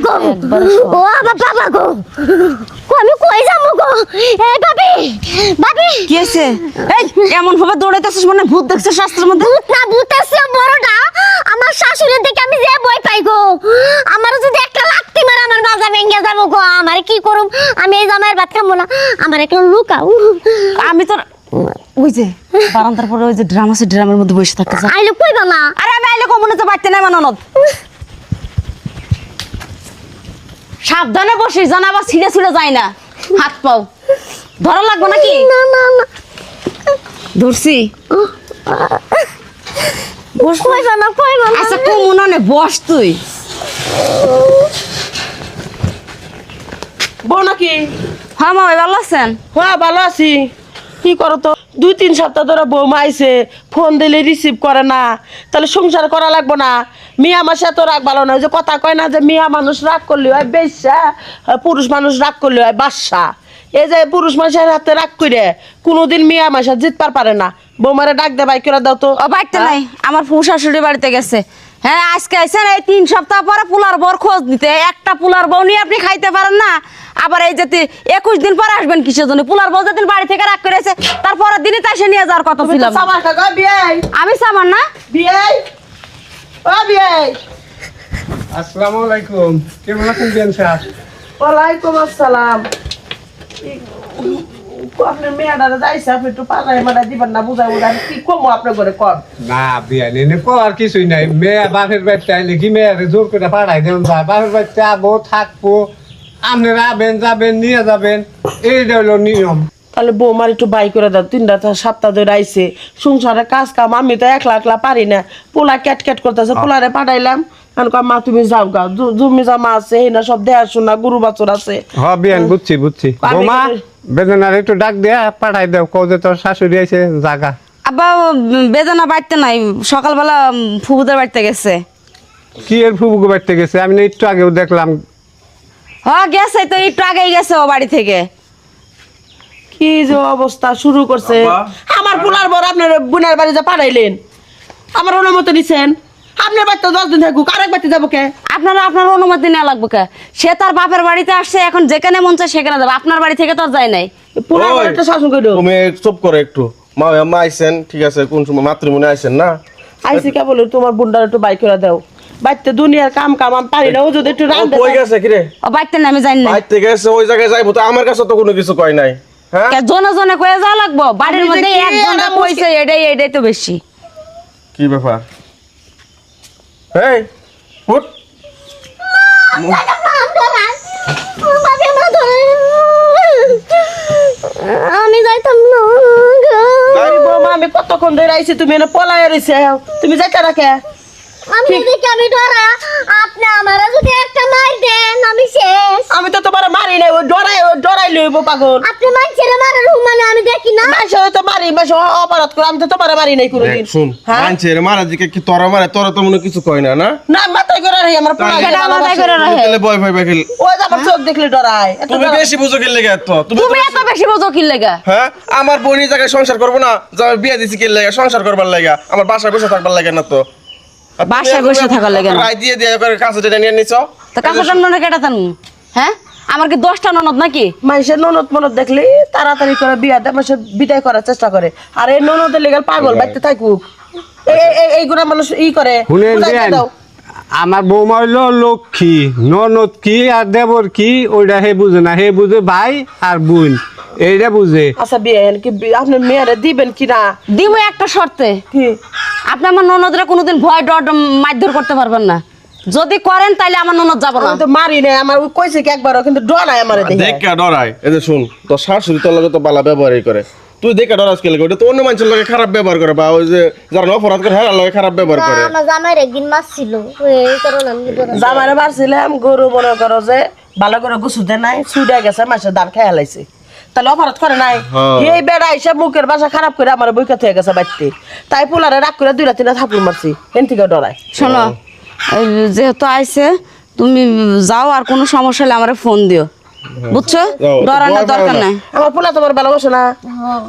গো ও আমার বাবা গো আমি কই যাবো গো এই ভাবি ভাবি কি হইছে এই এমন ভাবে দৌড়াইতেছিস মানে ভূত দেখছিস শাস্ত্রের মধ্যে ভূত না ভূত আছে বড়টা আমার শাশুড়ির দিকে আমি যে ভয় পাই গো আমার যদি একটা লাত্তি মারে আমার মাজা ভেঙে যাবো গো আমার কি করুম আমি এই জামাইয়ের ভাত খাবো না আমার একটা লুকাও আমি তোর ওই যে বারান্দার পরে ওই যে ড্রাম আছে ড্রামের মধ্যে বসে থাকতে যা আইলে কইবা না আরে আমি আইলে কমনে তো বাড়তে নাই মাননত সাবধানে বসিস জানা আবার ছিঁড়ে ছিঁড়ে যায় না হাত পাও ধরা লাগবে নাকি না না না ধরছি বস কইবা না আচ্ছা কমনে নে বস তুই বউ নাকি? হ্যাঁ মা ভালো আছেন হ্যাঁ ভালো আছি। কি করো তো 2-3 সপ্তাহ ধরে বৌমা আইছে, ফোন দিলে রিসিভ করে না, তাহলে সংসার করা লাগবো না? মিয়া আমার সাথে রাগ ভালো না, ওই যে কথা কয় না যে মিয়া মানুষ রাগ করলে হয় বেশ্যা, পুরুষ মানুষ রাগ করলে হয় বাদশা। এই যে পুরুষ মানুষের হাতে রাগ করে কোনোদিন মিয়া আমার সাথে জিতবার পারে না। বৌমারে ডাক দে, বাই করে দাও তো। ও বাড়িতে নাই আমার ফুফু শাশুড়ি বাড়িতে গেছে। হ্যাঁ আজকে আইছেন এই 3 সপ্তাহ পরে পোলার বর খোঁজ নিতে, একটা পোলার বউ নিয়ে আপনি খাইতে পারেন না, আবার এই যে 21 দিন পরে আসবেন কিসের জন্য? পোলার বউ যেদিন বাড়ি থেকে রাগ করেছে তারপরের দিনই তাই সে নিয়ে যাওয়ার কথা ছিল। সাবার খাগা বিয়াই আমি সামান না বিয়াই ও বিয়াই। আসসালামু আলাইকুম, কেমন আছেন বিয়ান সাহেব? ওয়ালাইকুম আসসালাম। আপনার মেয়েটারে যাইছে, আপনি একটু পাড়ায় মারায় দিবেন না, বুঝাই বুঝাই কি কমো আপনার ঘরে কর। না বিয়ান এনে আর কিছুই নাই, মেয়ে বাপের বাড়িতে আইলে কি মেয়েরে জোর করে পাঠাই দেন যায়? বাপের বাড়িতে আবো থাকবো, আপনারা আবেন যাবেন নিয়ে যাবেন, এইটা হলো নিয়ম। তাহলে বৌমার একটু বাই করে দাও, 3 সপ্তাহ ধরে আইছে, সংসারে কাজ কাম আমি তো একলা একলা পারি না, পোলা ক্যাট ক্যাট করতেছে, পোলারে পাঠাইলাম, মা তুমি যাও গা, জমি জামা আছে এই না সব দেখাশোনা, গরু বাছুর আছে। হ বিয়ান বুঝছি বুঝছি। বোমা বেদনার একটু ডাক দেয়া পাঠাই দেও, কও যে তোর শাশুড়ি আইছে জাগা। আব্বা বেদনা বাড়িতে নাই, সকালবেলা ফুফুদের বাড়িতে গেছে। কি এর ফুবুকে বাড়িতে গেছে? আমি না একটু আগেও দেখলাম। হ্যাঁ গেছে তো, একটু আগেই গেছে ও বাড়ি থেকে। কি যে অবস্থা শুরু করছে। আমার পোলার বর আপনার বোনের বাড়ি যা পাঠাইলেন, আমার অনুমতি নিছেন? আপনার বাড়িতে 10 দিন থাকুক, আরেক বাড়িতে যাবো কে? আপনার অনুমতি নেওয়া লাগবে কে? সে তার বাপের বাড়িতে আসছে, এখন যেখানে মন চায় সেখানে যাবে, আপনার বাড়ি থেকে তো আর যায় নাই। পোলার বাড়িটা শাসন করে দাও। তুমি চুপ করো একটু। মা আইছেন ঠিক আছে, কোন সময় মাতৃমণি আইছেন না? আইসি কে বলে তোমার বোনটার একটু বাই করে দাও, বাড়িতে দুনিয়ার কাম কাম আমি পারি না, ও যদি একটু রান্ধে। কই গেছে কি রে? ও বাড়িতে না, আমি জানি না। বাইতে গেছে, ওই জায়গায় যাইবো তো, আমার কাছে তো কোনো কিছু কয় নাই। হ্যাঁ জনে জনে কয়ে যাওয়া লাগবো, বাড়ির আমি মধ্যে দেখি এক ঘন্টা এরা কইছে, এটাই তো বেশি। কি ব্যাপার? এই উঠ। আমি যাইতাম না বৌমা আমি কতক্ষণ ধরে আইছি, তুমি এনে পলায় রইছে, তুমি যাইতে রাখে। আমি দেখি আমি ডরা আপনি আমারে যদি একটা মার দেন আমি শেষ। আমি তো তোমার মারি নাই, ওই ডরাই লইব পাগল। আপনি মানুষের মারার মানে আমি দেখি না। মাসে তো মারি, মাসে অপরাধ করে, আমি তো তোমার মারি নাই কোনোদিন। শুন, হ্যাঁ মানছের মারা দিকে কি তোরা মারে? তোরা তো মনে কিছু কয় না না? না মাথায় করে রাখি আমার পোলা, সেটা মাথায় করে রাখে। তাহলে ভয় ভয় বেখিল। ওই যে আমার চোখ দেখলে ডরায়। এত তুমি ডরায়। বেশি বুঝো কি লেগে তো? তুমি এত বেশি বোঝো কি লেগা? হ্যাঁ আমার বোনই জায়গায় সংসার করবো না, যে আমি বিয়ে দিছি কি লেগে? সংসার করবার লাগা, আমার বাসায় বসে থাকবার লাগে না তো। আর তুমি বাসায় বসে থাকার লাগে না? রায় দিয়ে দিয়ে করে কাছে টেনে নিয়ে নিছো। তো কাছে ননদ কেটা তান? হ্যাঁ আমার কি 10টা ননদ নাকি? মানুষের ননদ মনদ দেখলে তাড়াতাড়ি করে বিয়া দেয়, মানুষের বিদায় করার চেষ্টা করে। আর এই ননদের লেগে পাগল বাড়িতে থাকুক, এইগুলা মানুষ ই করে। শুনেন বুঝাইতে বিয়ান, দাও। আমার বৌমা হইলো লক্ষ্মী, ননদ কি আর দেবর কি ওইটা হে বুঝে না, হে বুঝে ভাই আর বোন, এইটা বুঝে। আচ্ছা বিয়ান কি আপনি মেয়েরে দিবেন কিনা? দিব একটা শর্তে, কি? আপনি আমার ননদরা কোনোদিন ভয় ডর মারধর করতে পারবেন না। যদি করেন তাহলে আমার ননদ যাব না। আমি তো মারি নাই, আমার ওই কইছে কি একবারও, কিন্তু ডরায় আমারে দেখে। দেখ কে ডরাই? এই যে শুন, তোর শাশুড়ি তোর লগে তো বালা ব্যবহারই করে, তুই দেখে ডরাস কে লাগে? ওটা তো অন্য মানুষের লগে খারাপ ব্যবহার করে, বা ওই যে যারা অপরাধ করে হ্যাঁ লগে খারাপ ব্যবহার করে। আমার জামাইয়ের একদিন মাছ ছিল, এই কারণে আমি ডরা। জামারে মারছিলাম, গরু মনে করো যে ভালো করে গুছুতে নাই, ছুটে গেছে, মাসের দাঁড় খেয়ে লাইছে, তাহলে অপরাধ করে নাই? এই বেড়া এসে মুখের বাসা খারাপ করে আমার বইকা থেকে গেছে বাড়িতে, তাই পোলারে রাগ করে 2-3 থাপুর মারছি, এন থেকে ডরায়। শোনো, এই যেহেতু আইছে তুমি যাও, আর কোনো সমস্যা হলে আমারে ফোন দিও, বুঝছো? ডরানোর দরকার নাই। আমার পোলা তোমার ভালোবাসো না?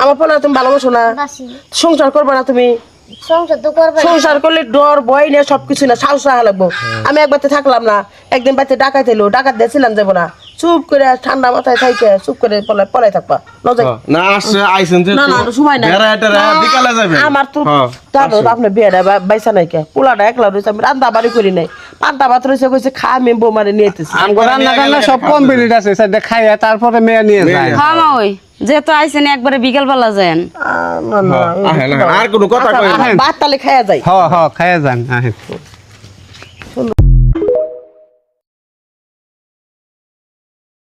আমার পোলা তুমি ভালোবাসো না? বাসি সংসার করবে না তুমি? সংসার তো করবে। সংসার করলে ডর ভয় নিয়ে সবকিছু না সাহস রাখা লাগবো। আমি একবারতে থাকলাম না, একদিন বাচ্চা ডাকাত এলো, ডাকাত দিয়েছিলাম যাবো না, চুপ করে ঠান্ডা মাথায় থাইকে চুপ করে পলাই থাকবা ন যাই। না আসছে আইছেন যে না, না, সময় নাই। বিকালে যাবে আমার তো হ্যাঁ, তারপর আসুন। আপনার বিয়েটা বাইসা নাই কে, পোলাটা একলা রয়েছে, আমি রান্না বাড়ি করি নাই, পান্তা ভাত রয়েছে কইছে খা, আমি বৌমারে নিয়ে এতেছি। আমগো রান্না টান্না সব কমপ্লিট আছে সেটা খাইয়া তারপরে মেয়ে নিয়ে যায় হ্যাঁ মা ওই যেহেতু আইসেন একবারে বিকেল বেলা যান। না না আহেন, আহেন, আর কোনো কথা কই না। ভাত তালে খাইয়া যাই। হ খাইয়া যান আহেন